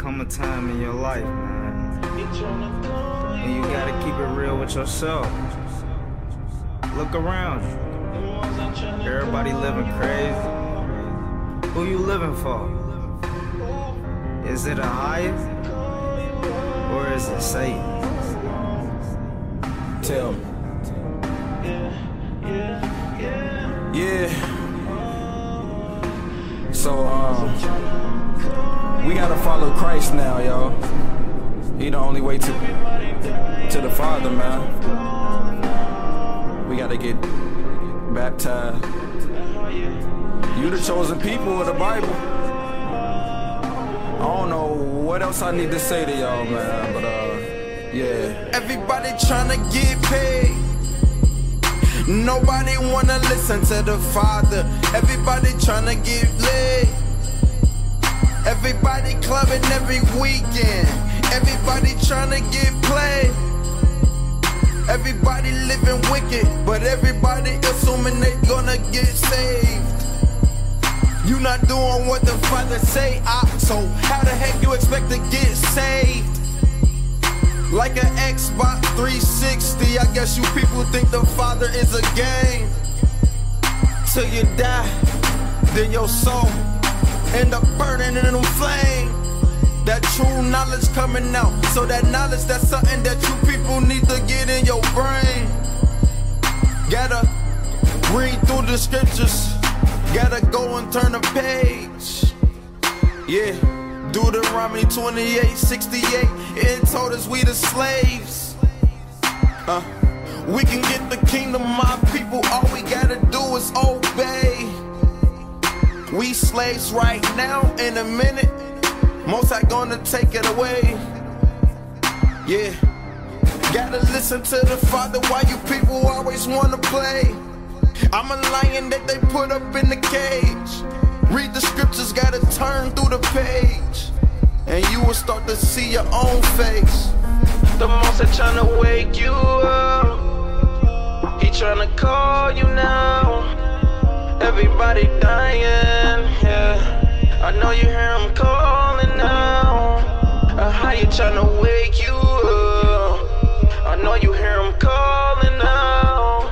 come a time in your life, man, and you gotta keep it real with yourself. Look around you. Everybody living crazy. Who you living for? Is it a highest? Or is it Satan? Tell me. Yeah. So, we gotta follow Christ now, y'all. He the only way to the Father, man. We gotta get baptized. You the chosen people of the Bible. I don't know what else I need to say to y'all, man, but yeah. Everybody tryna get paid. Nobody wanna listen to the Father. Everybody tryna get laid. Everybody clubbing every weekend. Everybody tryna get played. Everybody living wicked, but everybody assuming they gonna get saved. You not doing what the Father say, so how the heck you expect to get saved? Like an Xbox 360, I guess you people think the Father is a game. Till you die, then your soul end up burning in them flames. That true knowledge coming out, so that knowledge, that's something that you people need to get in your brain. Gotta read through the scriptures, gotta go and turn the page. Yeah, Deuteronomy 28:68, it told us we the slaves. We can get the kingdom, my people, all we gotta do is obey. We slaves right now, in a minute, Most High gonna take it away. Yeah, gotta listen to the Father, why you people always wanna play. I'm a lion that they put up in the cage. Read the scriptures, gotta turn through the page, and you will start to see your own face. The Most High tryna wake you up. He tryna call you now. Everybody dying, yeah. I know you hear him calling now. How you tryna wake you up? I know you hear him calling now.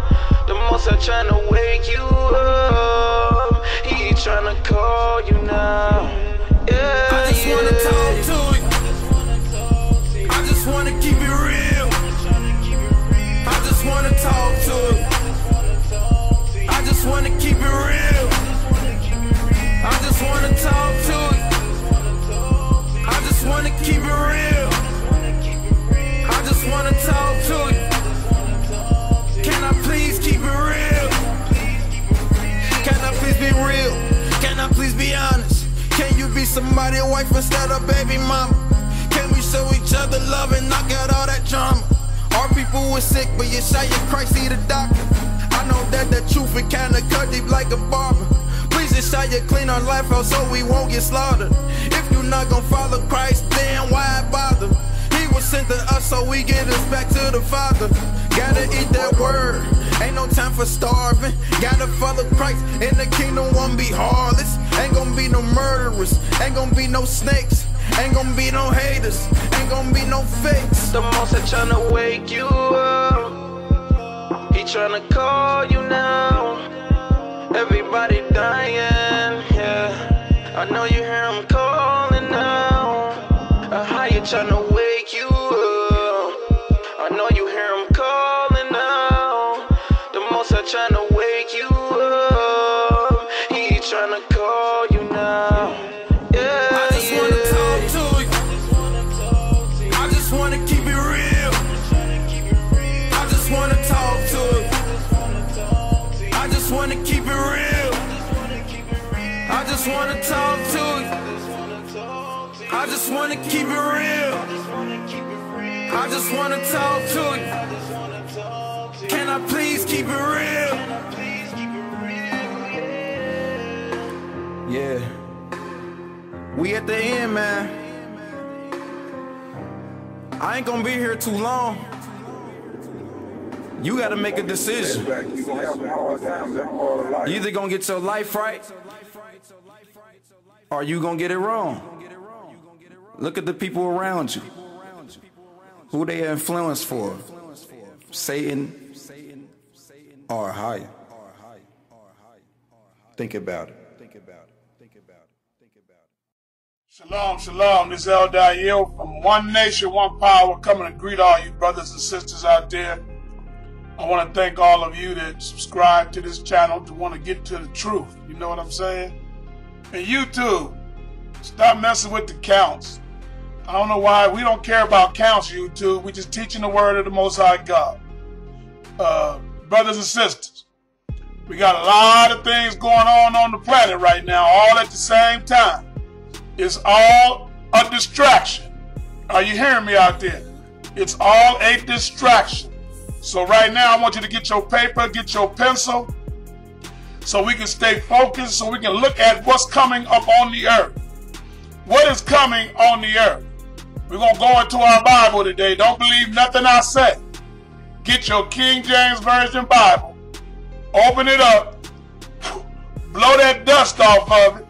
The Most High tryna wake you up. He tryna call you now. Yeah, I just wanna talk to you. I just wanna keep it real. I just wanna talk to you. I just wanna keep it real. I just wanna talk to you. I just wanna keep it real. I just wanna talk to you. Can I please keep it real? Can I please be real? Can I please be honest? Can you be somebody's wife instead of baby mama? Can we show each other love and knock out all that drama? Our people were sick, but Yeshua Christ, he the doctor. I know that the truth it kinda cut deep like a barber. Please Yeshua clean our life out so we won't get slaughtered. If you not gonna follow Christ, then why bother? He was sent to us so we get us back to the Father. Gotta eat that word, ain't no time for starving. Gotta follow Christ, and the kingdom won't be heartless. Ain't gonna be no murderers, ain't gonna be no snakes, ain't gonna be no haters, ain't gonna be no fakes. The Most High tryna wake you up. He tryna call you now. Everybody dying, yeah. I know you hear him calling now. How you tryna wake you up? I know you hear him calling now. The Most High tryna wake you up. He tryna call you now. Yeah, I just wanna talk to you. I just wanna keep it real. I just wanna talk to you. I just wanna keep it real. I just wanna talk to you. I just wanna keep it real. I just wanna talk to you. Can I please keep it real? Yeah, we at the end, man. I ain't gonna be here too long. You gotta make a decision. You either gonna get your life right, or you gonna get it wrong. Look at the people around you. Who they influence for? Satan or higher? Think about it. Shalom, shalom. This is El Dayil from One Nation, One Power, coming to greet all you brothers and sisters out there. I want to thank all of you that subscribe to this channel to want to get to the truth. You know what I'm saying? And YouTube, stop messing with the counts. I don't know why. We don't care about counts, YouTube. We're just teaching the word of the Most High God. Brothers and sisters, we got a lot of things going on the planet right now, all at the same time. It's all a distraction. Are you hearing me out there? It's all a distraction. So right now, I want you to get your paper, get your pencil, so we can stay focused, so we can look at what's coming up on the earth. What is coming on the earth? We're going to go into our Bible today. Don't believe nothing I say. Get your King James Version Bible, open it up, blow that dust off of it,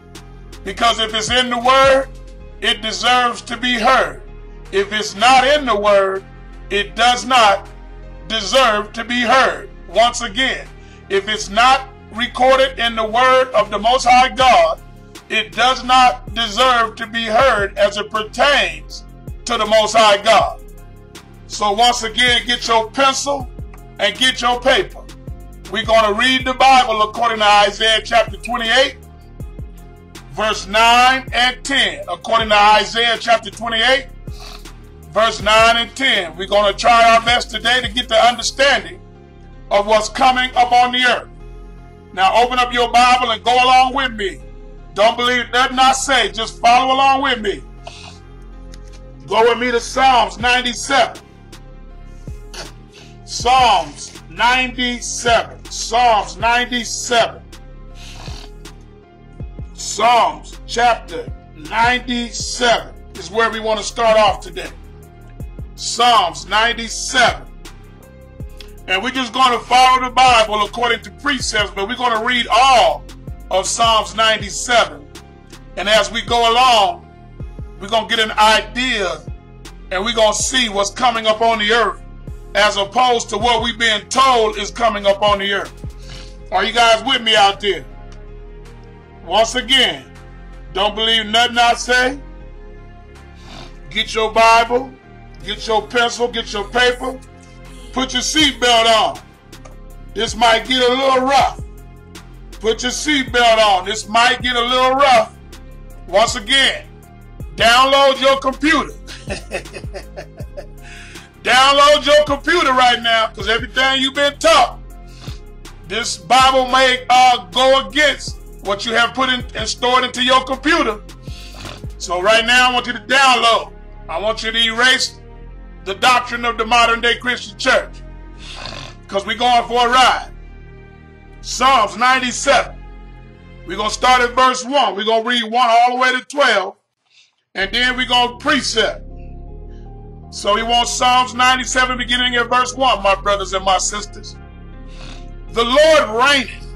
because if it's in the Word, it deserves to be heard. If it's not in the Word, it does not deserve to be heard. Once again, if it's not recorded in the Word of the Most High God, it does not deserve to be heard as it pertains to the Most High God. So once again, get your pencil and get your paper. We're going to read the Bible according to Isaiah chapter 28, verse 9 and 10. According to Isaiah chapter 28, verse 9 and 10. We're going to try our best today to get the understanding of what's coming up on the earth. Now open up your Bible and go along with me. Don't believe nothing I say. Just follow along with me. Go with me to Psalms 97. Psalms 97. Psalms 97. Psalms chapter 97 is where we want to start off today. Psalms 97. And we're just going to follow the Bible according to precepts, but we're going to read all of Psalms 97. And as we go along, we're going to get an idea and we're going to see what's coming up on the earth as opposed to what we've been told is coming up on the earth. Are you guys with me out there? Once again, don't believe nothing I say. Get your Bible, get your pencil, get your paper, put your seatbelt on. This might get a little rough. Put your seatbelt on. This might get a little rough. Once again, download your computer. Download your computer right now, because everything you've been taught, this Bible may go against what you have put in and stored into your computer. So right now, I want you to download. I want you to erase the doctrine of the modern day Christian church, because we're going for a ride. Psalms 97. We're going to start at verse 1. We're going to read 1 all the way to 12. And then we're going to precept. So we want Psalms 97 beginning at verse 1, my brothers and my sisters. The Lord reigneth.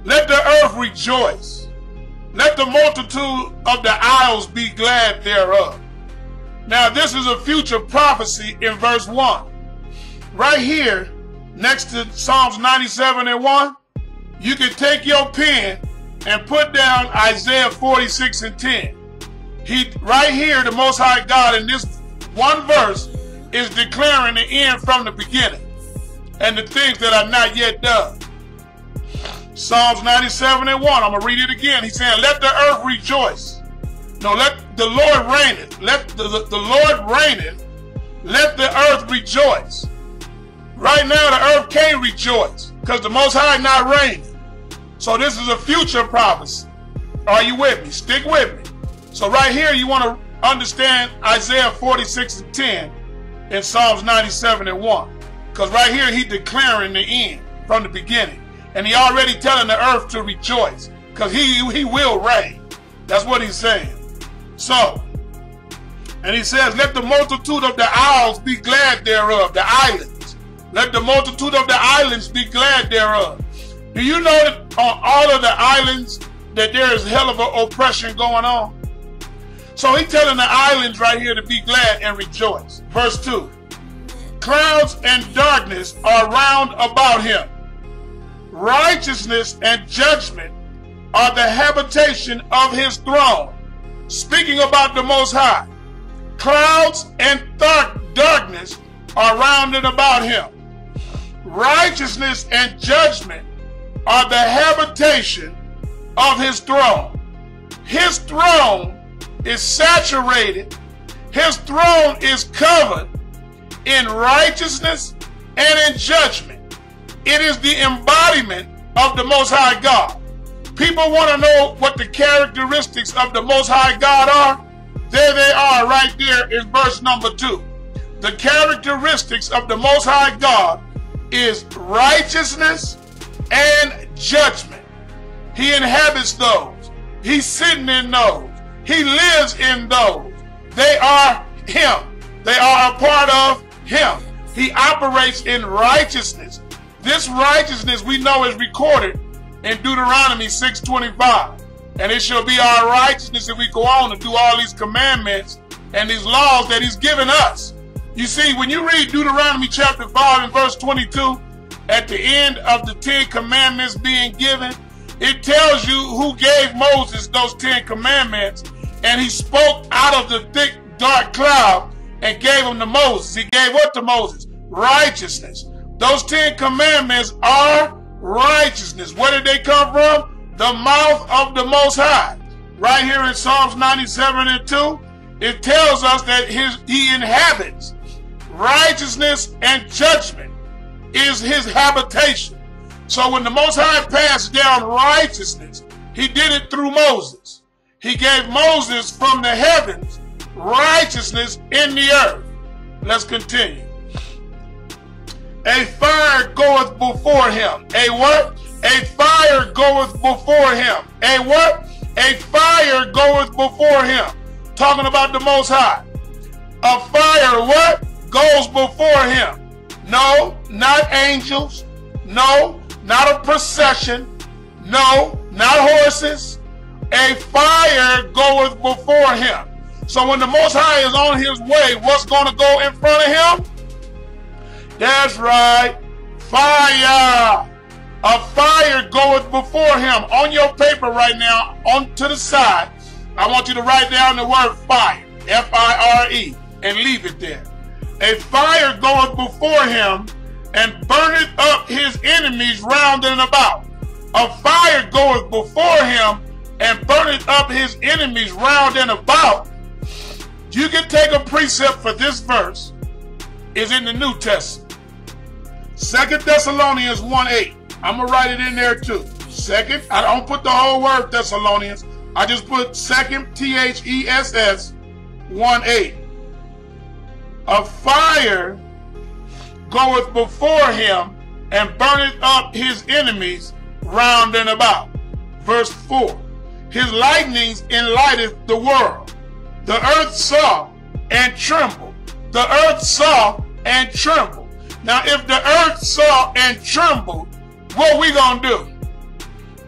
Let the earth rejoice. Let the multitude of the isles be glad thereof. Now this is a future prophecy in verse 1. Right here, next to Psalms 97 and 1, you can take your pen and put down Isaiah 46 and 10. Right here, the Most High God in this one verse is declaring the end from the beginning and the things that are not yet done. Psalms 97 and 1, I'm going to read it again. He's saying, let the earth rejoice. No, let the Lord reigneth. Let the Lord reigneth. Let the earth rejoice. Right now, the earth can't rejoice because the Most High not reigning. So this is a future prophecy. Are you with me? Stick with me. So right here, you want to understand Isaiah 46 and 10 in Psalms 97 and 1. Because right here, he's declaring the end from the beginning. And he already telling the earth to rejoice because he will reign. That's what he's saying. So, and he says, let the multitude of the isles be glad thereof, the islands. Let the multitude of the islands be glad thereof. Do you know that on all of the islands that there is hell of an oppression going on? So he's telling the islands right here to be glad and rejoice. Verse 2. Clouds and darkness are round about him. Righteousness and judgment are the habitation of his throne. Speaking about the Most High. Clouds and darkness are round about him. Righteousness and judgment are the habitation of his throne. His throne is saturated. His throne is covered in righteousness and in judgment. It is the embodiment of the Most High God. People want to know what the characteristics of the Most High God are. There they are right there in verse number 2. The characteristics of the Most High God is righteousness and judgment. He inhabits those. He's sitting in those. He lives in those. They are him. They are a part of him. He operates in righteousness. This righteousness we know is recorded in Deuteronomy 6:25. And it shall be our righteousness if we go on and do all these commandments and these laws that he's given us. You see, when you read Deuteronomy chapter 5 and verse 22, at the end of the 10 commandments being given, it tells you who gave Moses those 10 commandments, and he spoke out of the thick, dark cloud and gave them to Moses. He gave what to Moses? Righteousness. Those 10 commandments are righteousness. Where did they come from? The mouth of the Most High. Right here in Psalms 97 and 2, it tells us that he inhabits. Righteousness and judgment is his habitation. So when the Most High passed down righteousness, he did it through Moses. He gave Moses from the heavens righteousness in the earth. Let's continue. A fire goeth before him. A what? A fire goeth before him. A what? A fire goeth before him. Talking about the Most High. A fire what? Goes before him. No, not angels. No, not a procession. No, not horses. A fire goeth before him. So when the Most High is on his way, what's going to go in front of him? That's right. Fire. A fire goeth before him. On your paper right now, on to the side, I want you to write down the word fire. F-I-R-E. And leave it there. A fire goeth before him and burneth up his enemies round and about. A fire goeth before him and burneth up his enemies round and about. You can take a precept for this verse. Is in the New Testament. 2 Thessalonians 1:8. I'm going to write it in there too. Second, I don't put the whole word Thessalonians. I just put 2 Thess 1:8. A fire goeth before him and burneth up his enemies round and about. Verse 4. His lightnings enlighteth the world. The earth saw and trembled. The earth saw and trembled. Now, if the earth saw and trembled, what we gonna do?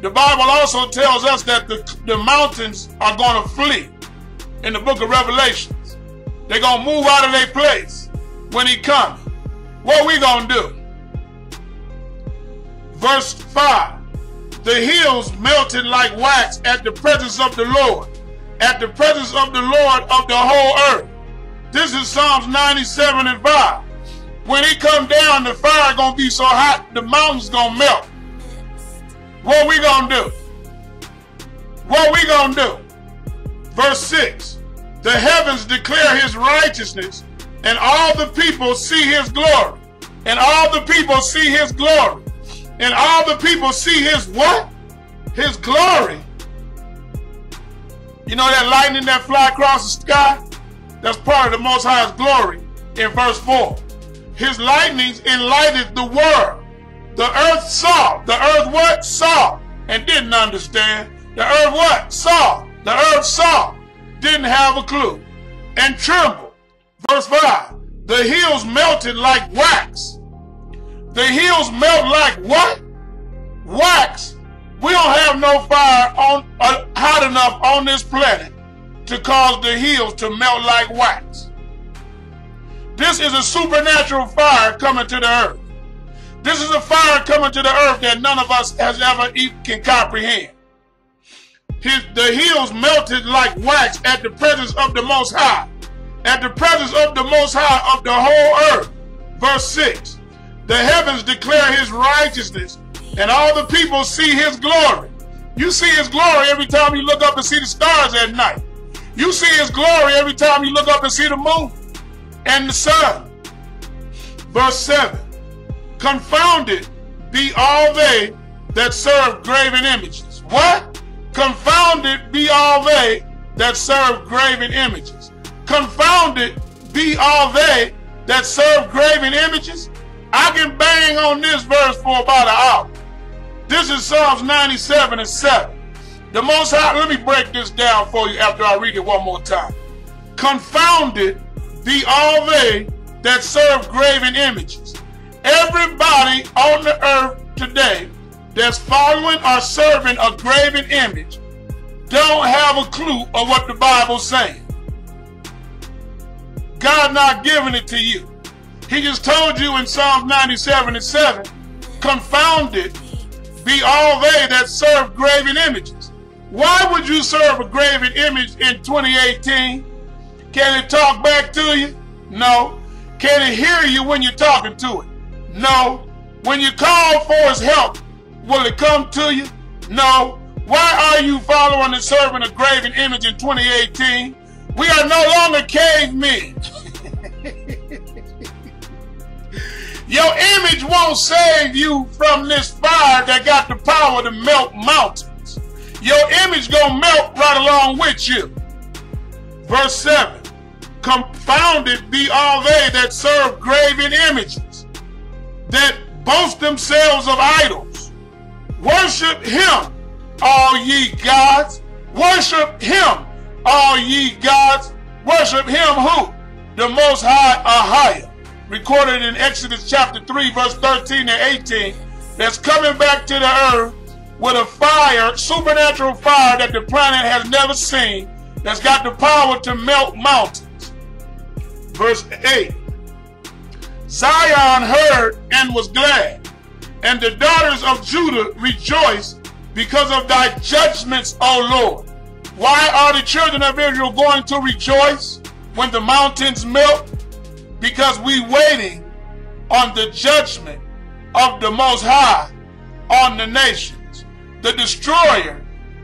The Bible also tells us that the mountains are gonna flee in the book of Revelations. They're gonna move out of their place when he comes. What we gonna do? Verse 5. The hills melted like wax at the presence of the Lord. At the presence of the Lord of the whole earth. This is Psalms 97 and 5. When he come down, the fire gonna be so hot, the mountains gonna melt. What we gonna do? What we gonna do? Verse 6. The heavens declare his righteousness, and all the people see his glory. And all the people see his glory. And all the people see his what? His glory. You know that lightning that fly across the sky? That's part of the Most High's glory in verse 4. His lightnings enlightened the world. The earth saw. The earth what? Saw. And didn't understand. The earth what? Saw. The earth saw. Didn't have a clue. And trembled. Verse 5. The hills melted like wax. The hills melt like what? Wax. We don't have no fire hot enough on this planet to cause the hills to melt like wax. This is a supernatural fire coming to the earth. This is a fire coming to the earth that none of us has ever can comprehend. The hills melted like wax at the presence of the Most High. At the presence of the Most High of the whole earth. Verse 6. The heavens declare his righteousness, and all the people see his glory. You see his glory every time you look up and see the stars at night. You see his glory every time you look up and see the moon and the sun. Verse 7. Confounded be all they that serve graven images. What? Confounded be all they that serve graven images. Confounded be all they that serve graven images. I can bang on this verse for about an hour. This is Psalms 97 and 7. The Most High, let me break this down for you after I read it one more time. Confounded be all they that serve graven images. Everybody on the earth today that's following or serving a graven image don't have a clue of what the Bible's saying. God not giving it to you. He just told you in Psalms 97 and 7, confounded be all they that serve graven images. Why would you serve a graven image in 2018? Can it talk back to you? No. Can it hear you when you're talking to it? No. When you call for his help, will it come to you? No. Why are you following and serving a graven image in 2018? We are no longer cavemen. Your image won't save you from this fire that got the power to melt mountains. Your image gonna melt right along with you. Verse 7. Confounded be all they that serve graven images, that boast themselves of idols. Worship him, all ye gods. Worship him, all ye gods. Worship him who? The Most High Ahia. Recorded in Exodus chapter 3, verse 13 and 18. That's coming back to the earth with a fire, supernatural fire that the planet has never seen. That's got the power to melt mountains. Verse 8. Zion heard and was glad, and the daughters of Judah rejoiced because of thy judgments, O Lord. Why are the children of Israel going to rejoice when the mountains melt? Because we waiting on the judgment of the Most High on the nations. The destroyer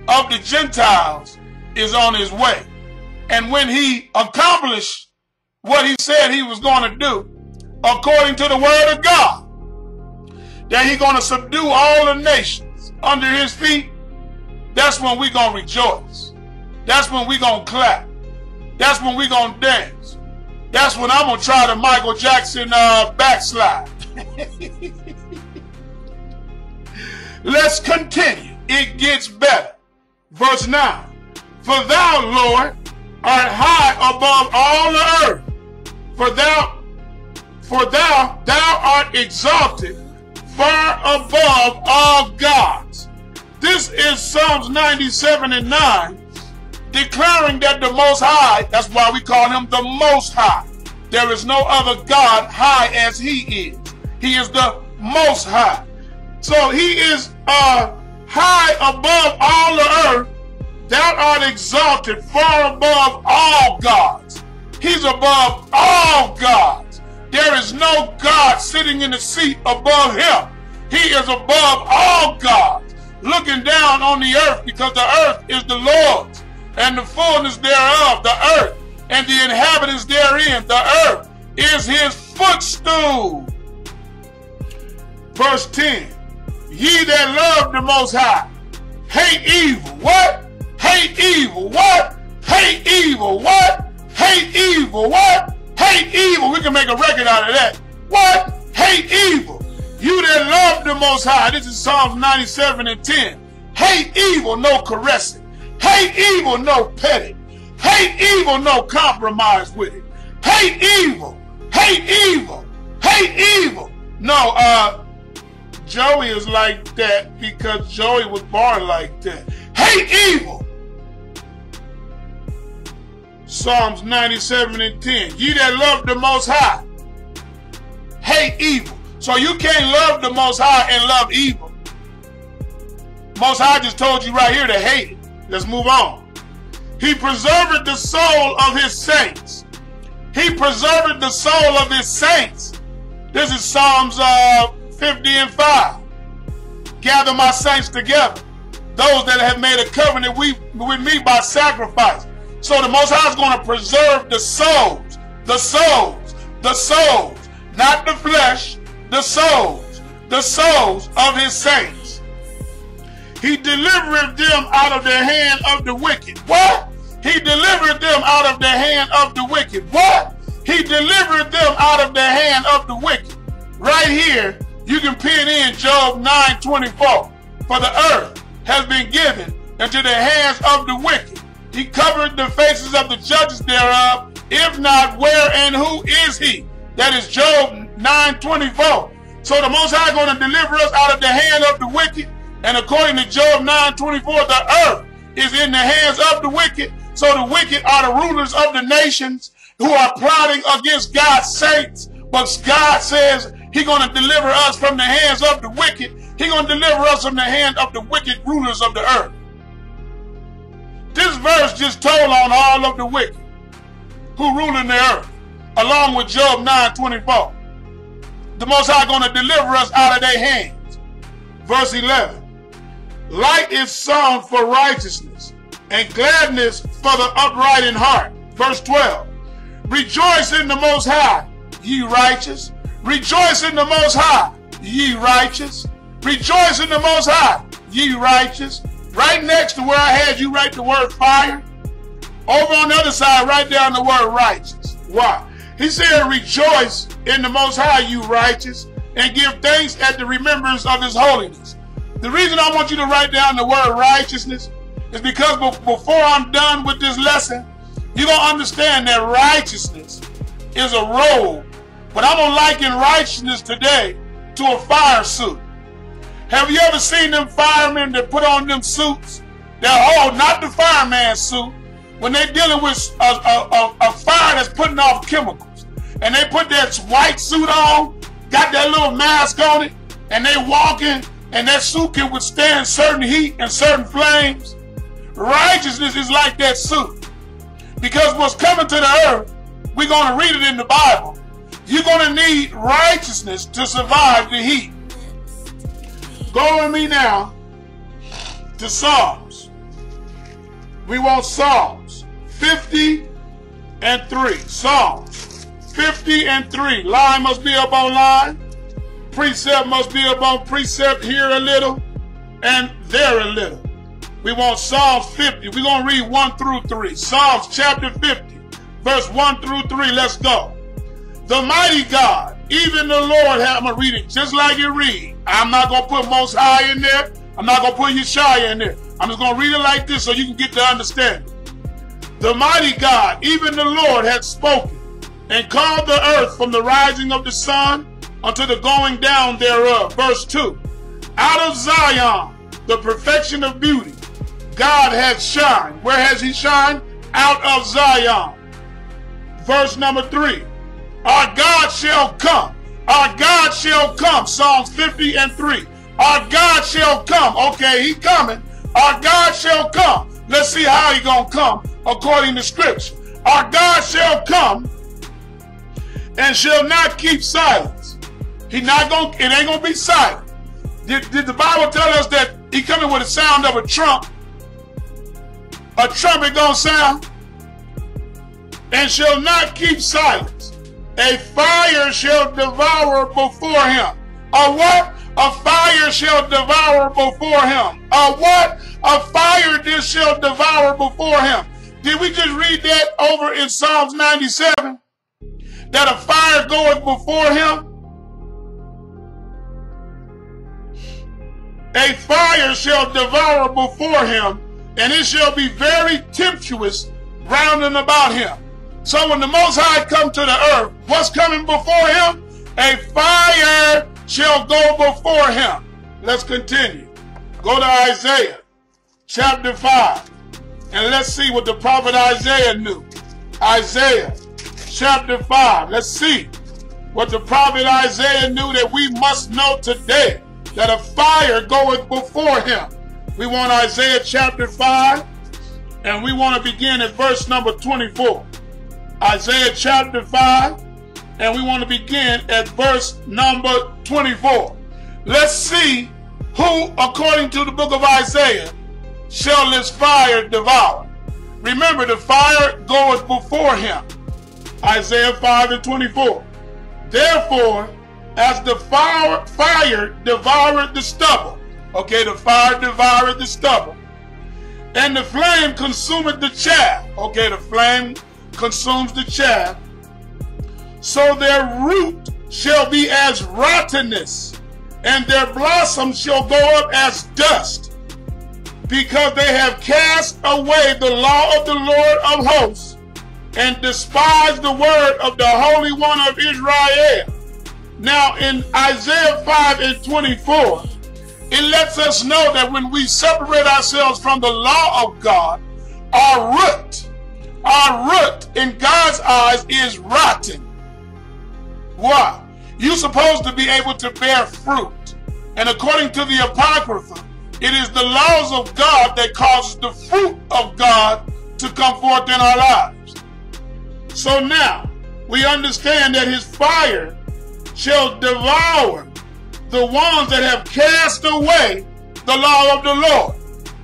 of the Gentiles is on his way. And when he accomplished what he said he was going to do, according to the word of God, that he's going to subdue all the nations under his feet, that's when we're going to rejoice. That's when we're going to clap. That's when we're going to dance. That's when I'm going to try the Michael Jackson backslide. Let's continue. It gets better. Verse 9. For thou, Lord, art high above all the earth. For thou art exalted far above all gods. This is Psalms 97 and 9, declaring that the Most High, that's why we call him the Most High. There is no other God high as he is. He is the Most High. So he is high above all the earth. Thou art exalted far above all gods. He's above all gods. There is no God sitting in the seat above him. He is above all gods, looking down on the earth, because the earth is the Lord's, and the fullness thereof, the earth, and the inhabitants therein. The earth is his footstool. Verse 10. Ye that love the Most High, hate evil. What? Hate evil. What? Hate evil. What? Hate evil. What? Hate evil. We can make a record out of that. What? Hate evil. You that love the Most High. This is Psalms 97 and 10. Hate evil, no caressing. Hate evil, no petting. Hate evil, no compromise with it. Hate evil. Hate evil. Hate evil. No, Joey is like that because Joey was born like that. Hate evil. Psalms 97 and 10. Ye that love the Most High, hate evil. So you can't love the Most High and love evil. Most High just told you right here to hate it. Let's move on. He preserved the soul of his saints. He preserved the soul of his saints. This is Psalms 50 and 5. Gather my saints together, those that have made a covenant with me by sacrifice. So the Most High is going to preserve the souls, the souls, the souls, not the flesh, the souls of his saints. He delivered them out of the hand of the wicked. What? He delivered them out of the hand of the wicked. What? He delivered them out of the hand of the wicked. Right here, you can pin in Job 9:24. For the earth has been given into the hands of the wicked. He covered the faces of the judges thereof. If not, where and who is he? That is Job 9:24. So the Most High is going to deliver us out of the hand of the wicked. And according to Job 9:24, the earth is in the hands of the wicked. So the wicked are the rulers of the nations who are plotting against God's saints. But God says He's going to deliver us from the hands of the wicked. He's going to deliver us from the hand of the wicked rulers of the earth. This verse just told on all of the wicked who rule in the earth, along with Job 9:24. The Most High going to deliver us out of their hands. Verse 11. Light is song for righteousness, and gladness for the upright in heart. Verse 12. Rejoice in the Most High, ye righteous. Rejoice in the Most High, ye righteous. Rejoice in the Most High, ye righteous. Right next to where I had you write the word fire, over on the other side, write down the word righteous. Why? He said, rejoice in the Most High, you righteous, and give thanks at the remembrance of his holiness. The reason I want you to write down the word righteousness is because before I'm done with this lesson, you're going to understand that righteousness is a robe. But I'm going to liken righteousness today to a fire suit. Have you ever seen them firemen that put on them suits? They're not the fireman suit. When they're dealing with a fire that's putting off chemicals. And they put that white suit on, got that little mask on it, and they walking, and that suit can withstand certain heat and certain flames. Righteousness is like that suit. Because what's coming to the earth, we're going to read it in the Bible. You're going to need righteousness to survive the heat. Go with me now to Psalms. We want Psalms 50 and 3. Psalms 50 and 3. Line must be up on line. Precept must be up on precept, here a little and there a little. We want Psalms 50. We're going to read 1 through 3. Psalms chapter 50, verse 1 through 3. Let's go. The mighty God, even the Lord, I'm going to read it just like it reads. I'm not going to put Most High in there. I'm not going to put Yeshaya in there. I'm just going to read it like this so you can get the understanding. The mighty God, even the Lord, hath spoken, and called the earth from the rising of the sun unto the going down thereof. Verse 2. Out of Zion, the perfection of beauty, God hath shined. Where has he shined? Out of Zion. Verse number 3. Our God shall come. Our God shall come. Psalms 50 and 3. Our God shall come. Okay, he coming. Our God shall come. Let's see how he gonna come according to Scripture. Our God shall come and shall not keep silence. He not gonna. It ain't gonna be silent. Did the Bible tell us that he coming with the sound of a trump? A trumpet gonna sound and shall not keep silence. A fire shall devour before him. A what? A fire shall devour before him. A what? A fire this shall devour before him. Did we just read that over in Psalms 97? That a fire goeth before him? A fire shall devour before him, and it shall be very tempestuous round and about him. So when the Most High come to the earth, what's coming before him? A fire shall go before him. Let's continue. Go to Isaiah chapter 5. And let's see what the prophet Isaiah knew. Isaiah chapter 5. Let's see what the prophet Isaiah knew that we must know today, that a fire goeth before him. We want Isaiah chapter 5, and we want to begin at verse number 24. Isaiah chapter 5, and we want to begin at verse number 24. Let's see who, according to the book of Isaiah, shall this fire devour. Remember, the fire goeth before him. Isaiah 5 and 24. Therefore, as the fire devoured the stubble. Okay, the fire devoured the stubble. And the flame consumeth the chaff. Okay, the flame consumes the chaff. So their root shall be as rottenness, and their blossom shall go up as dust, because they have cast away the law of the Lord of hosts, and despised the word of the Holy One of Israel. Now in Isaiah 5 and 24, it lets us know that when we separate ourselves from the law of God, our root in God's eyes is rotten. Why? You're supposed to be able to bear fruit. And according to the Apocrypha, it is the laws of God that causes the fruit of God to come forth in our lives. So now, we understand that his fire shall devour the ones that have cast away the law of the Lord.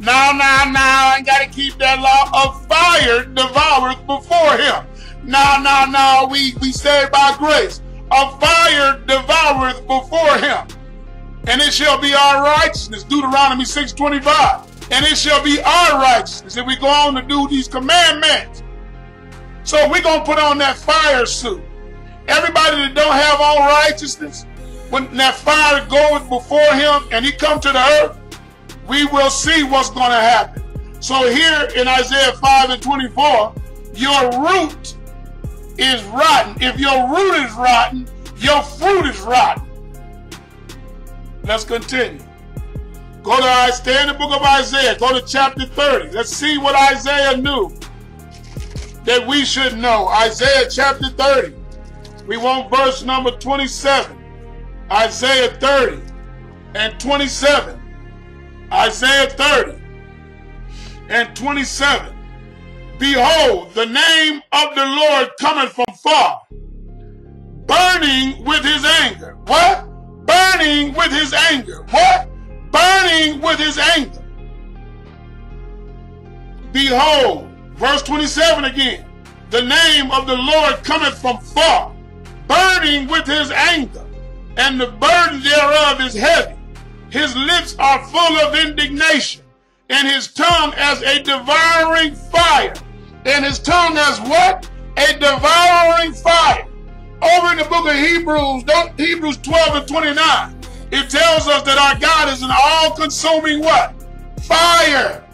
Now, I got to keep that law of fire devoureth before him. Now, we saved by grace. A fire devoureth before him. And it shall be our righteousness. Deuteronomy 6:25. And it shall be our righteousness if we go on to do these commandments. So we're going to put on that fire suit. Everybody that don't have all righteousness, when that fire goeth before him and he come to the earth, we will see what's going to happen. So here in Isaiah 5 and 24, your root is rotten. If your root is rotten, your fruit is rotten. Let's continue. Stay in the book of Isaiah. Go to chapter 30. Let's see what Isaiah knew that we should know. Isaiah chapter 30. We want verse number 27. Isaiah 30 and 27. Isaiah 30 and 27. Behold, the name of the Lord cometh from far, burning with his anger. What? Burning with his anger. What? Burning with his anger. Behold, verse 27 again. The name of the Lord cometh from far, burning with his anger, and the burden thereof is heavy. His lips are full of indignation, and his tongue as a devouring fire. And his tongue as what? A devouring fire. Over in the book of Hebrews, Hebrews 12 and 29, it tells us that our God is an all-consuming what? Fire.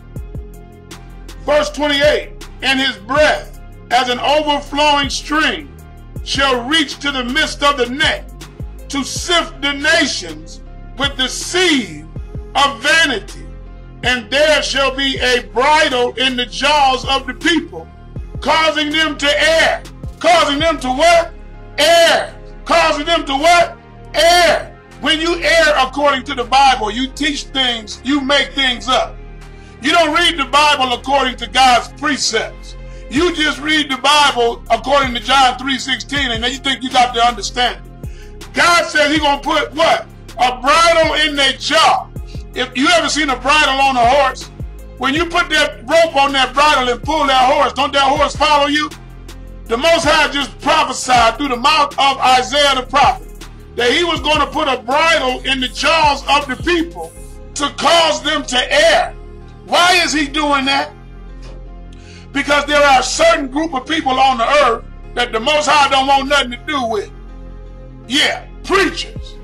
Verse 28, and his breath as an overflowing stream shall reach to the midst of the neck, to sift the nations with the sieve of vanity. And there shall be a bridle in the jaws of the people, causing them to err. Causing them to what? Err. Causing them to what? Err. When you err according to the Bible, you teach things, you make things up. You don't read the Bible according to God's precepts. You just read the Bible according to John 3:16, and then you think you got to understand it. God says he's going to put what? A bridle in their jaw. If you ever seen a bridle on a horse, when you put that rope on that bridle and pull that horse, don't that horse follow you? The Most High just prophesied through the mouth of Isaiah the prophet that he was going to put a bridle in the jaws of the people to cause them to err. Why is he doing that? Because there are a certain group of people on the earth that the Most High don't want nothing to do with. Yeah, preachers.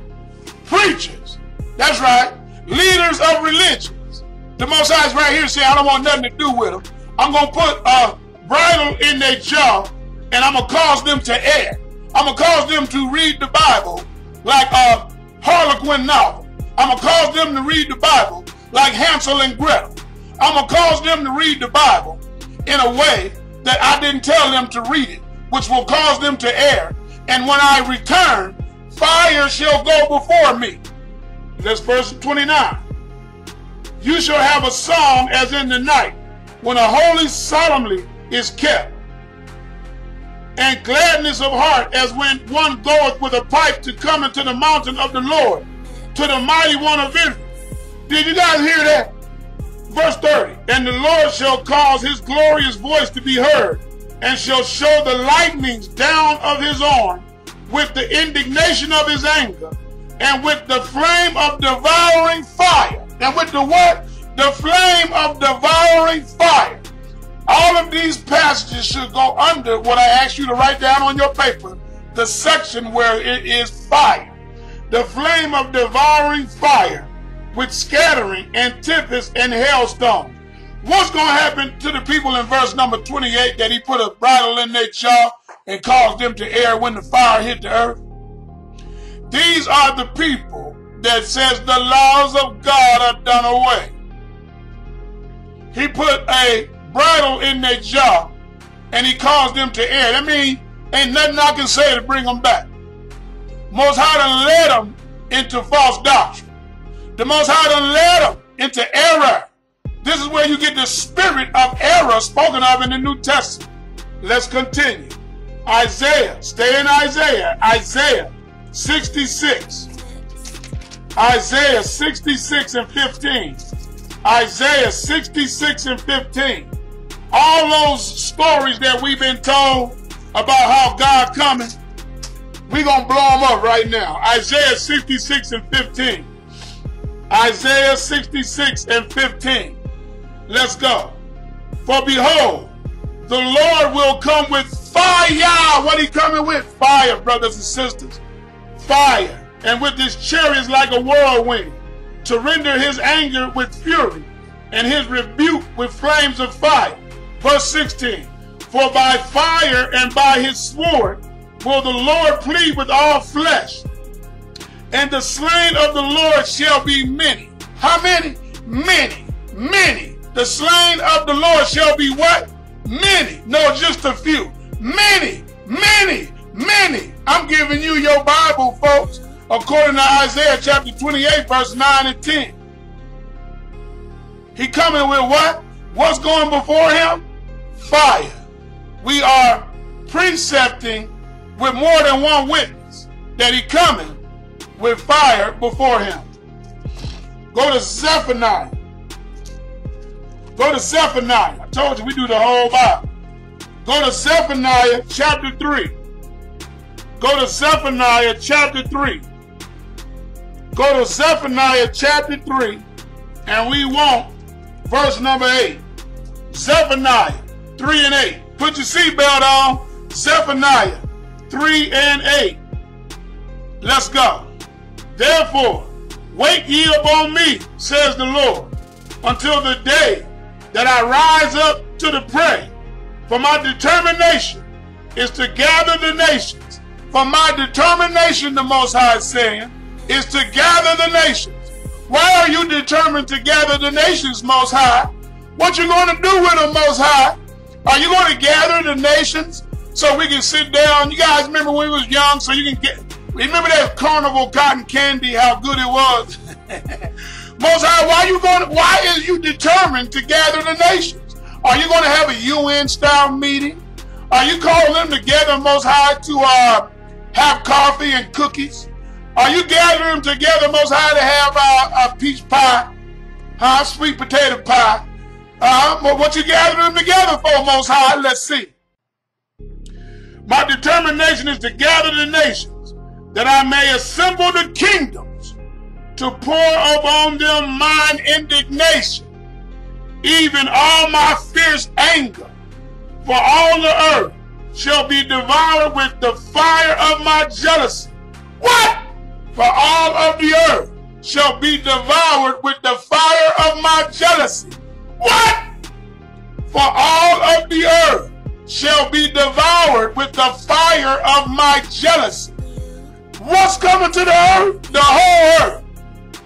Preachers. That's right. Leaders of religions. The Most High is right here saying, I don't want nothing to do with them. I'm going to put a bridle in their jaw, and I'm going to cause them to err. I'm going to cause them to read the Bible like a Harlequin novel. I'm going to cause them to read the Bible like Hansel and Gretel. I'm going to cause them to read the Bible in a way that I didn't tell them to read it, which will cause them to err. And when I return, fire shall go before me. That's verse 29. You shall have a song as in the night, when a holy solemnly is kept, and gladness of heart as when one goeth with a pipe to come into the mountain of the Lord, to the mighty one of Israel. Did you guys hear that? Verse 30. And the Lord shall cause his glorious voice to be heard, and shall show the lightnings down of his arm, with the indignation of his anger, and with the flame of devouring fire. And with the what? The flame of devouring fire. All of these passages should go under what I asked you to write down on your paper, the section where it is fire. The flame of devouring fire, with scattering and tempest and hailstones. What's going to happen to the people in verse number 28 that he put a bridle in their jaw and caused them to err when the fire hit the earth? These are the people that says the laws of God are done away. He put a bridle in their jaw and he caused them to err. That means ain't nothing I can say to bring them back. Most High done led them into false doctrine. The Most High done led them into error. This is where you get the spirit of error spoken of in the New Testament. Let's continue. Isaiah, stay in Isaiah. Isaiah 66. Isaiah 66 and 15. Isaiah 66 and 15. All those stories that we've been told about how God coming, we're going to blow them up right now. Isaiah 66 and 15. Isaiah 66 and 15. Let's go. For behold, the Lord will come with fire. What he coming with? Fire, brothers and sisters. Fire. And with his chariots like a whirlwind, to render his anger with fury, and his rebuke with flames of fire. Verse 16. For by fire and by his sword will the Lord plead with all flesh, and the slain of the Lord shall be many. How many? Many. Many. The slain of the Lord shall be what? Many. No, just a few. Many. Many. Many. I'm giving you your Bible, folks, according to Isaiah chapter 28, verse 9 and 10. He coming with what? What's going before him? Fire. We are precepting with more than one witness that he coming with fire before him. Go to Zephaniah. Go to Zephaniah. I told you we do the whole Bible. Go to Zephaniah chapter 3. Go to Zephaniah chapter 3. Go to Zephaniah chapter 3, and we want verse number 8. Zephaniah 3 and 8. Put your seatbelt on. Zephaniah 3 and 8. Let's go. Therefore, wait ye upon me, says the Lord, until the day that I rise up to the prey. For my determination is to gather the nations. For my determination, the Most High is saying, is to gather the nations. Why are you determined to gather the nations, Most High? What you going to do with them, Most High? Are you going to gather the nations so we can sit down? You guys remember when we was young, so you can get, remember that carnival cotton candy, how good it was? Most High, why is you determined to gather the nations? Are you going to have a UN style meeting? Are you calling them together, Most High, to have coffee and cookies? Are you gathering them together, Most High, to have a peach pie, sweet potato pie? What you gathering them together for, Most High? Let's see. My determination is to gather the nations, that I may assemble the kingdoms, to pour upon them mine indignation, even all my fierce anger. For all the earth shall be devoured with the fire of my jealousy. What? For all of the earth shall be devoured with the fire of my jealousy. What? For all of the earth shall be devoured with the fire of my jealousy. What's coming to the earth? The whole earth.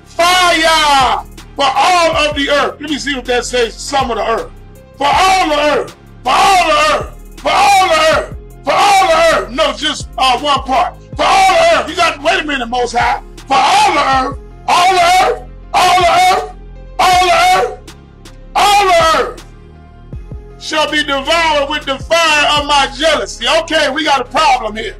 Fire for all of the earth. Let me see what that says, some of the earth. For all the earth For all the earth. For all the earth. For all the earth. No, just one part. For all the earth. You got to wait a minute, Most High. For all the earth. All the earth. All the earth. All the earth. All the earth shall be devoured with the fire of my jealousy. Okay, we got a problem here.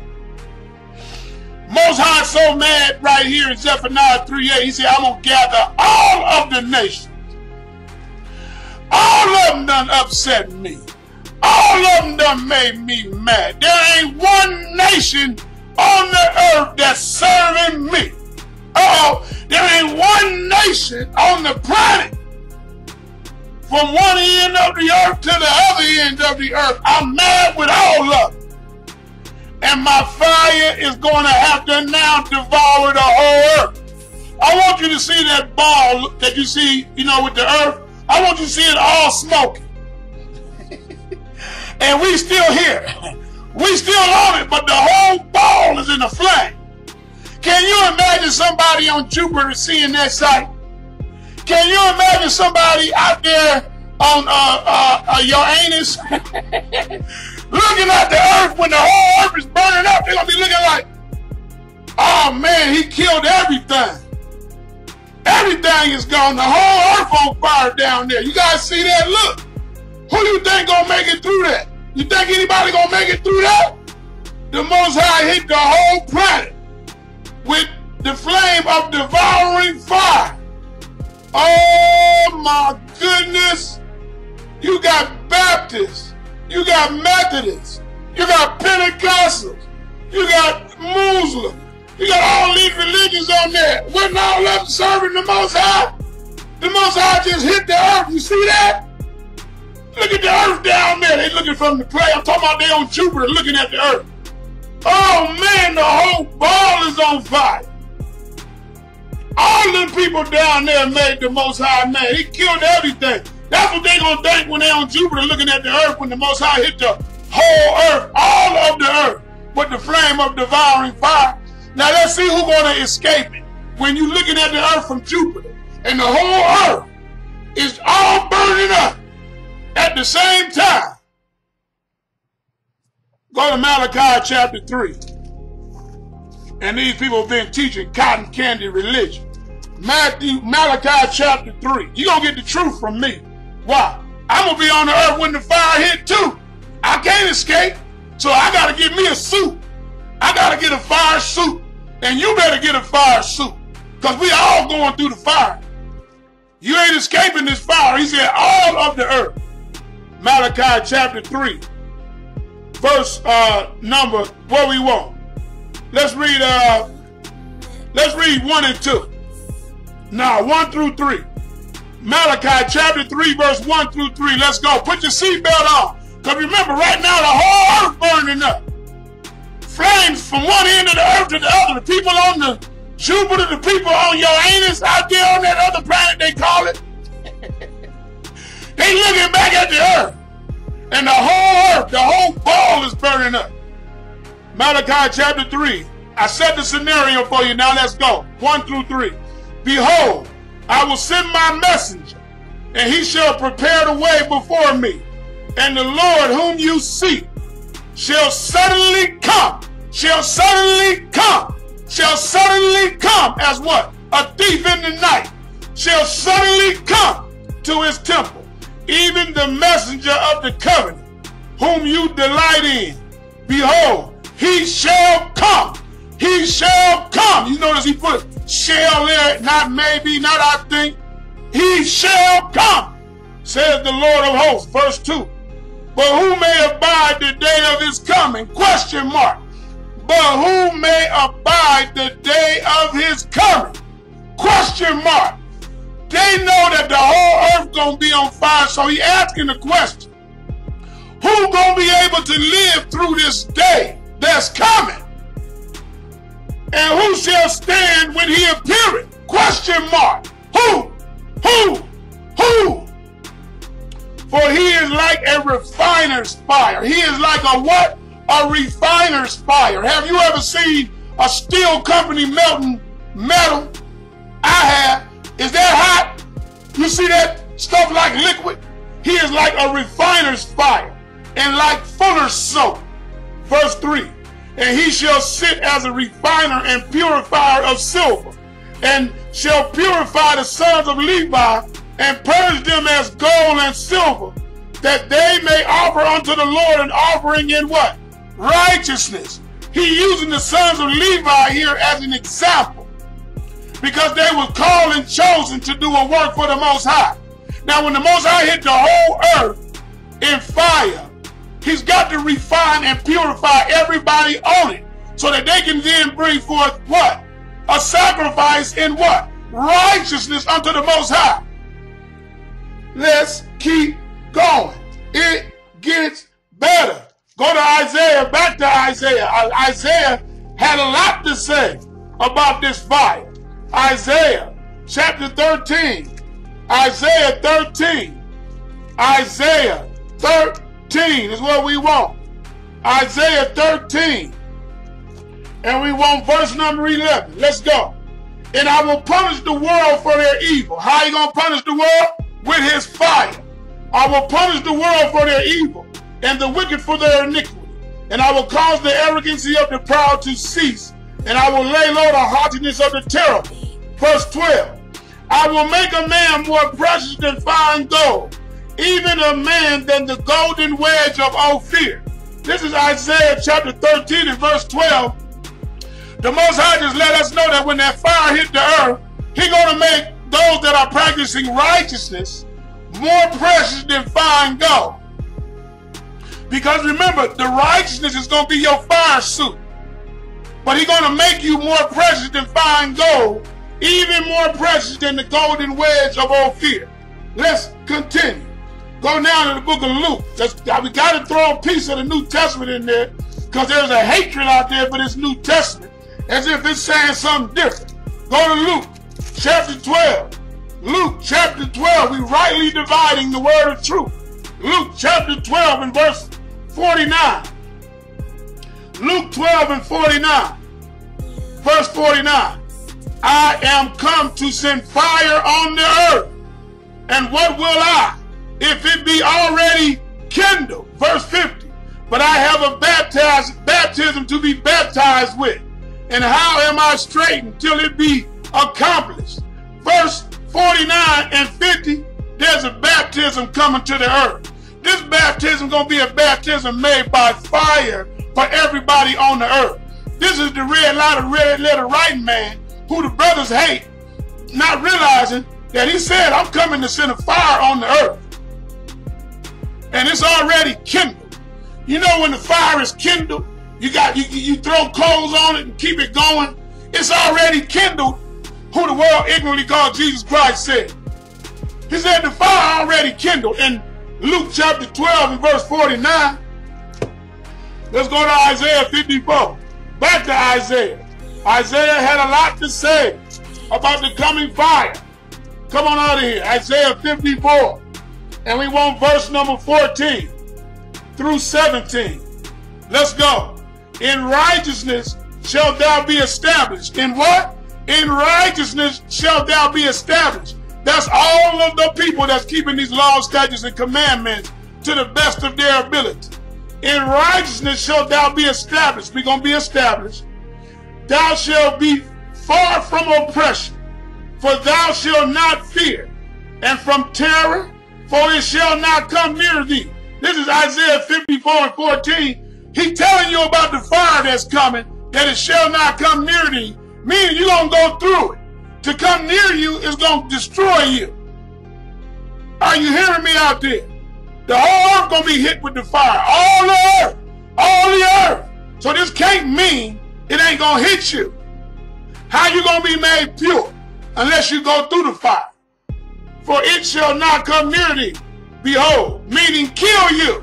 Most High so mad right here in Zephaniah 3:8. He said, I'm going to gather all of the nations. All of them done upset me. All of them done made me mad. There ain't one nation on the earth that's serving me. There ain't one nation on the planet from one end of the earth to the other end of the earth. I'm mad with all of them. And my fire is going to have to now devour the whole earth. I want you to see that ball that you see, with the earth. I want you to see it all smoking. And we still here. We still on it, but the whole ball is in a flame. Can you imagine somebody on Jupiter seeing that sight? Can you imagine somebody out there on Uranus looking at the earth when the whole earth is burning up? They're going to be looking like, oh man, he killed everything. Everything is gone. The whole earth on fire down there. You guys see that? Look. Who you think going to make it through that? You think anybody going to make it through that? The Most High hit the whole planet with the flame of devouring fire. Oh my goodness. You got Baptists. You got Methodists. You got Pentecostals. You got Muslims. You got all these religions on there. Wasn't all of them serving the Most High? The Most High just hit the earth. You see that? Look at the earth down there. They looking from the play. I'm talking about they on Jupiter looking at the earth. Oh man, the whole ball is on fire. All them people down there made the Most High mad. He killed everything. That's what they gonna think when they on Jupiter looking at the earth when the Most High hit the whole earth, all of the earth, with the flame of devouring fire. Now let's see who's gonna escape it. When you looking at the earth from Jupiter and the whole earth is all burning up at the same time. Go to Malachi chapter 3. And these people have been teaching cotton candy religion. Malachi chapter 3. You're going to get the truth from me. Why? I'm going to be on the earth when the fire hit too. I can't escape. So I got to get me a suit. I got to get a fire suit. And you better get a fire suit. Because we all going through the fire. You ain't escaping this fire. He said all of the earth. Malachi chapter 3. Verse number, what we want. Let's read 1 and 2. Now, 1 through 3. Malachi chapter 3, verse 1 through 3. Let's go. Put your seatbelt on. Because remember, right now, the whole earth burning up. Flames from one end of the earth to the other. The people on the Jupiter, the people on Uranus, out there on that other planet, they call it. They looking back at the earth. And the whole earth, the whole ball is burning up. Malachi chapter 3. I set the scenario for you. Now let's go. 1 through 3. Behold, I will send my messenger, and he shall prepare the way before me. And the Lord whom you seek shall suddenly come. Shall suddenly come. Shall suddenly come as what? A thief in the night. Shall suddenly come to his temple. Even the messenger of the covenant, whom you delight in. Behold, he shall come. He shall come. You notice he put shall there, not maybe, not I think. He shall come, says the Lord of hosts. Verse 2. But who may abide the day of his coming? Question mark. But who may abide the day of his coming? Question mark. They know that the whole earth gonna be on fire, so he asking the question. Who gonna be able to live through this day that's coming? And who shall stand when he appeareth? Question mark. Who? Who? Who? For he is like a refiner's fire. He is like a what? A refiner's fire. Have you ever seen a steel company melting metal? I have. Is that hot? You see that stuff like liquid? He is like a refiner's fire. and like fuller's soap. Verse 3, and he shall sit as a refiner and purifier of silver, and shall purify the sons of Levi, and purge them as gold and silver, that they may offer unto the Lord an offering in what? Righteousness. He using the sons of Levi here as an example, because they were called and chosen to do a work for the Most High. Now when the Most High hit the whole earth in fire, he's got to refine and purify everybody on it, so that they can then bring forth what? A sacrifice in what? Righteousness unto the Most High. Let's keep going. It gets better. Go to Isaiah, back to Isaiah. Isaiah had a lot to say about this fire. Isaiah chapter 13. Isaiah 13. Isaiah 13 is what we want. Isaiah 13. And we want verse number 11. Let's go. And I will punish the world for their evil. How are you going to punish the world? With his fire. I will punish the world for their evil, and the wicked for their iniquity. And I will cause the arrogancy of the proud to cease, and I will lay low the haughtiness of the terrible. Verse 12. I will make a man more precious than fine gold, even a man than the golden wedge of Ophir. This is Isaiah chapter 13 and verse 12. The Most High just let us know that when that fire hit the earth, He's going to make those that are practicing righteousness more precious than fine gold. Because remember, the righteousness is going to be your fire suit. But He's going to make you more precious than fine gold, even more precious than the golden wedge of Ophir. Let's continue. Go now to the book of Luke. We got to throw a piece of the New Testament in there, because there's a hatred out there for this New Testament, as if it's saying something different. Go to Luke chapter 12. Luke chapter 12. We rightly dividing the word of truth. Luke chapter 12 and verse 49. Luke 12 and 49. Verse 49. I am come to send fire on the earth. And what will I, if it be already kindled? Verse 50. But I have a baptism to be baptized with. And how am I straitened till it be accomplished? Verse 49 and 50. There's a baptism coming to the earth. This baptism is going to be a baptism made by fire for everybody on the earth. This is the red letter writing man who the brothers hate, not realizing that he said, I'm coming to send a fire on the earth. And it's already kindled. You know, when the fire is kindled, you throw coals on it and keep it going. It's already kindled, who the world ignorantly called Jesus Christ said. He said the fire already kindled. In Luke chapter 12 and verse 49, let's go to Isaiah 54. Back to Isaiah. Isaiah had a lot to say about the coming fire. Come on out of here. Isaiah 54. And we want verse number 14 through 17. Let's go. In righteousness shalt thou be established. In what? In righteousness shalt thou be established. That's all of the people that's keeping these laws, statutes, and commandments to the best of their ability. In righteousness shalt thou be established. We're going to be established. Thou shalt be far from oppression, for thou shalt not fear, and from terror, for it shall not come near thee. This is Isaiah 54 and 14. He's telling you about the fire that's coming, that it shall not come near thee, meaning you're going to go through it. To come near you is going to destroy you. Are you hearing me out there? The whole earth going to be hit with the fire. All the earth. All the earth. So this can't mean it ain't going to hit you. How you going to be made pure unless you go through the fire? For it shall not come near thee. Behold, meaning kill you.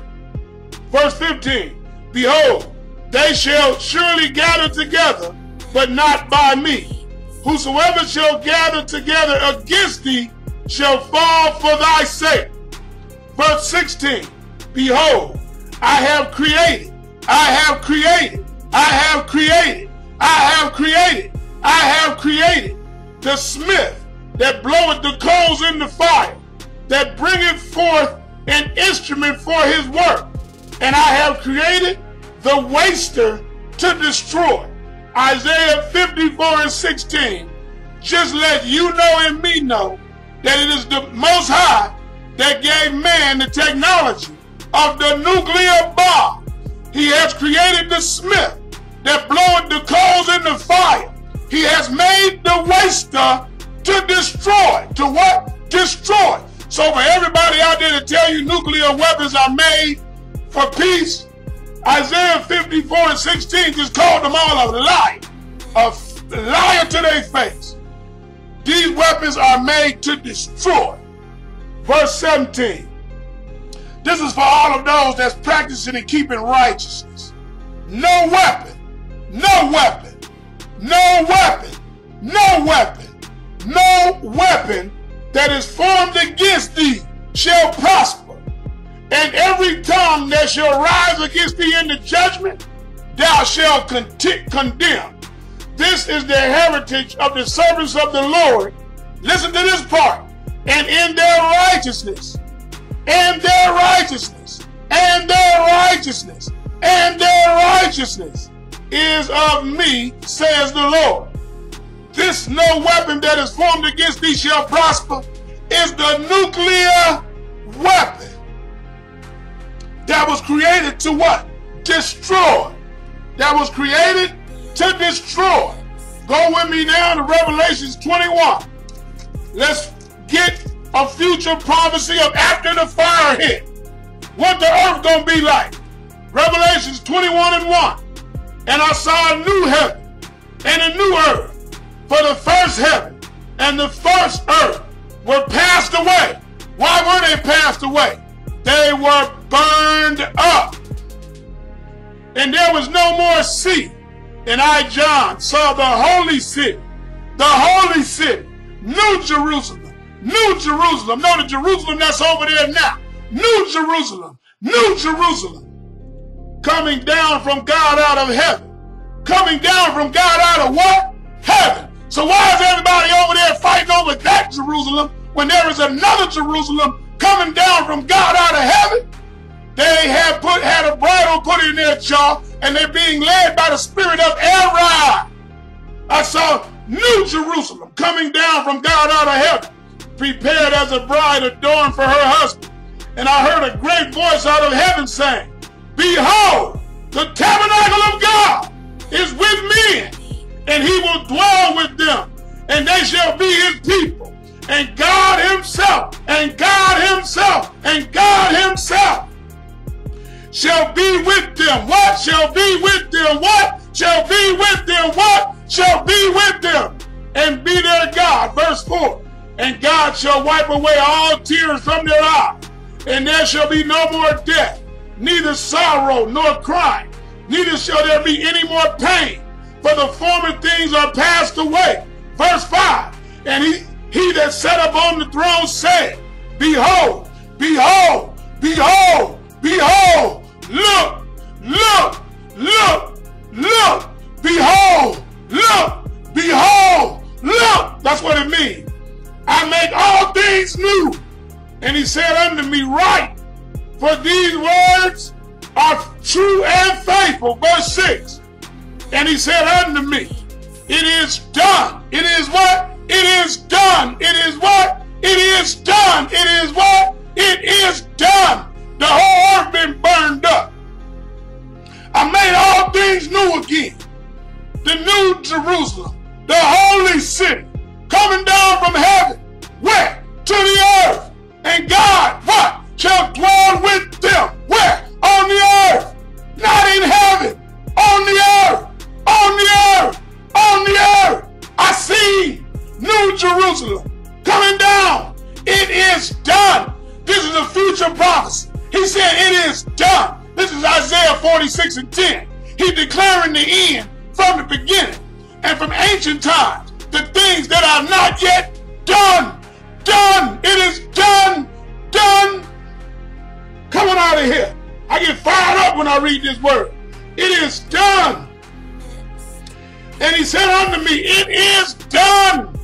Verse 15. Behold, they shall surely gather together, but not by me. Whosoever shall gather together against thee shall fall for thy sake. Verse 16. Behold, I have created, I have created, I have created, I have created, I have created the smith that bloweth the coals in the fire, that bringeth forth an instrument for his work. and I have created the waster to destroy. Isaiah 54:16. Just let you know and me know that it is the Most High that gave man the technology of the nuclear bomb. He has created the smith that bloweth the coals in the fire. He has made the waster to destroy. To what? Destroy. So for everybody out there to tell you nuclear weapons are made for peace, Isaiah 54:16 just called them all a liar to their face. These weapons are made to destroy. Verse 17. This is for all of those that's practicing and keeping righteousness. No weapon, no weapon, no weapon, no weapon, no weapon that is formed against thee shall prosper. And every tongue that shall rise against thee in the judgment, thou shalt condemn. This is the heritage of the servants of the Lord. Listen to this part. And in their righteousness, and their righteousness, and their righteousness, and their righteousness is of me, says the Lord. This no weapon that is formed against thee shall prosper is the nuclear weapon that was created to what? Destroy. That was created to destroy. Go with me now to Revelations 21. Let's get a future prophecy of after the fire hit. What the earth gonna be like. Revelations 21:1. And I saw a new heaven and a new earth. For the first heaven and the first earth were passed away. Why were they passed away? They were burned up. And there was no more sea. And I, John, saw the holy city, New Jerusalem, New Jerusalem. No, the Jerusalem that's over there now. New Jerusalem, New Jerusalem. Coming down from God out of heaven. Coming down from God out of what? Heaven. So why is everybody over there fighting over that Jerusalem when there is another Jerusalem coming down from God out of heaven? They had a bridle put in their jaw, and they're being led by the spirit of error. I saw New Jerusalem coming down from God out of heaven, prepared as a bride adorned for her husband. And I heard a great voice out of heaven saying, Behold, the tabernacle of God is with men, and he will dwell with them, and they shall be his people. And God himself, and God himself, and God himself shall be with them. What shall be with them? What shall be with them? What shall be with them? And be their God. Verse 4. And God shall wipe away all tears from their eyes, and there shall be no more death, neither sorrow nor crying, neither shall there be any more pain, for the former things are passed away. Verse 5. And he that sat upon the throne said, Behold, behold, behold, behold, look, look, look, look, behold, look, behold, look. That's what it means. I make all things new. And he said unto me, Write, for these words are true and faithful. Verse 6. And he said unto me, It is done. It is what? It is done. It is what? It is done. It is what? It is done. The whole earth been burned up. I made all things new again. The new Jerusalem, the holy city, coming down from heaven. Where? To the earth. And God, what? Shall dwell with them. Where? On the earth. Not in heaven. On the earth. On the earth. On the earth. I see New Jerusalem coming down. It is done. This is a future prophecy. He said it is done. This is Isaiah 46:10. He declaring the end from the beginning and from ancient times, the things that are not yet done. Done. It is done. Done. Come on out of here. I get fired up when I read this word. It is done. And he said unto me, It is done.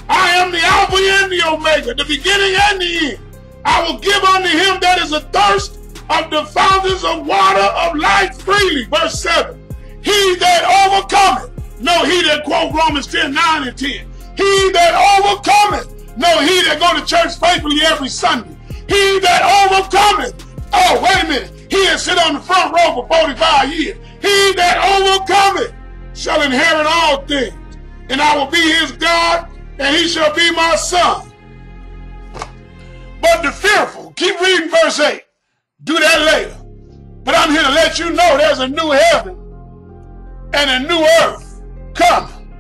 I am the Alpha and the Omega, the beginning and the end. I will give unto him that is athirst of the fountains of water of life freely. Verse 7. He that overcometh, no, he that quote Romans 10, 9 and 10. He that overcometh, no, he that go to church faithfully every Sunday. He that overcometh, oh, wait a minute, he that sit on the front row for 45 years. He that overcometh shall inherit all things, and I will be his God, and he shall be my son. But the fearful, keep reading verse 8. Do that later. But I'm here to let you know there's a new heaven and a new earth coming.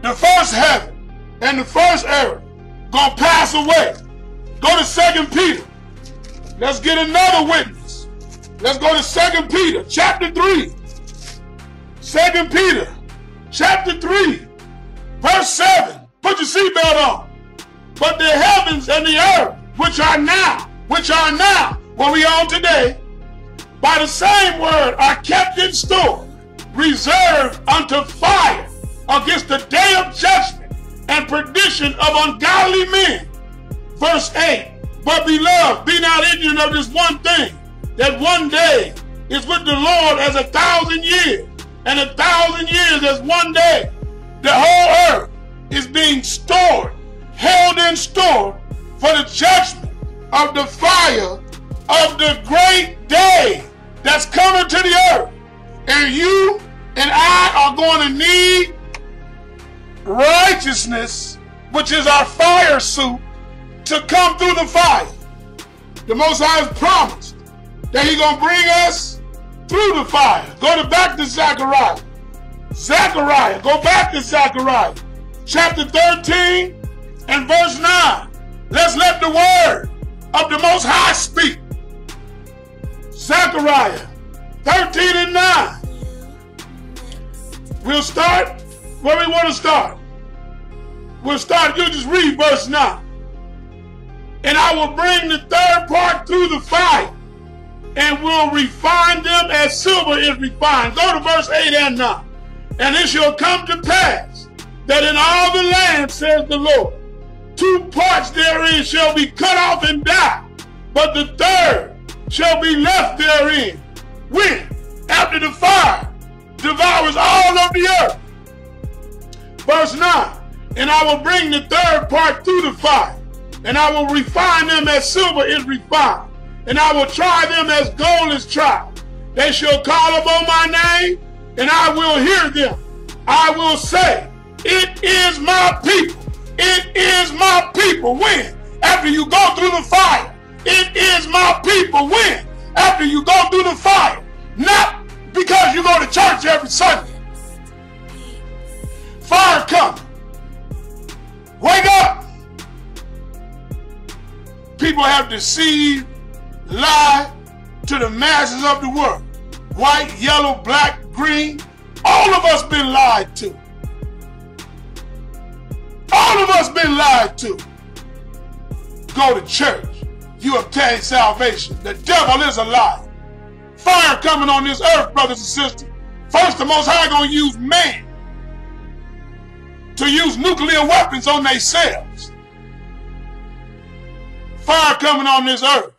The first heaven and the first earth gonna pass away. Go to 2 Peter. Let's get another witness. Let's go to 2 Peter chapter 3. 2 Peter chapter 3 verse 7. Put your seatbelt on. But the heavens and the earth, which are now, what we on today, by the same word are kept in store, reserved unto fire against the day of judgment and perdition of ungodly men. Verse 8, but beloved, be not ignorant of this one thing, that one day is with the Lord as 1,000 years, and 1,000 years as one day. The whole earth is being stored, held in store for the judgment of the fire of the great day that's coming to the earth. And you and I are going to need righteousness, which is our fire suit, to come through the fire. The Most High has promised that he's going to bring us through the fire. Go back to Zephaniah. Go back to Zephaniah. Chapter 13 and verse 9. Let's let the word of the Most High speak. Zephaniah 13 and 9. We'll start where we want to start. We'll start, you just read verse 9. And I will bring the third part through the fire, and will refine them as silver is refined. Go to verse 8 and 9. And it shall come to pass that in all the land, says the Lord, 2 parts therein shall be cut off and die, but the third shall be left therein. When? After the fire devours all of the earth. Verse 9. And I will bring the third part through the fire, and I will refine them as silver is refined, and I will try them as gold is tried. They shall call upon my name, and I will hear them. I will say, it is my people. It is my people. When? After you go through the fire. It is my people. When? After you go through the fire. Not because you go to church every Sunday. Fire coming. Wake up. People have deceived, lied to the masses of the world. White, yellow, black, green. All of us been lied to. All of us been lied to. Go to church. You obtain salvation. The devil is a liar. Fire coming on this earth, brothers and sisters. First, the Most High gonna use man to use nuclear weapons on themselves. Fire coming on this earth.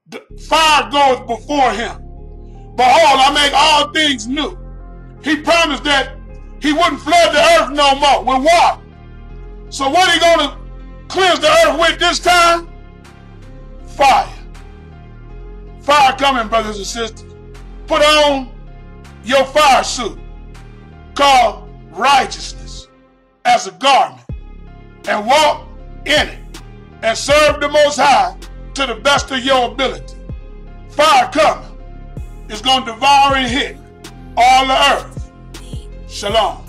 The fire goes before him. Behold, I make all things new. He promised that he wouldn't flood the earth no more with water. So what are he going to cleanse the earth with this time? Fire. Fire coming, brothers and sisters. Put on your fire suit called righteousness as a garment and walk in it and serve the Most High to the best of your ability. Fire coming is going to devour and hit all the earth. Shalom.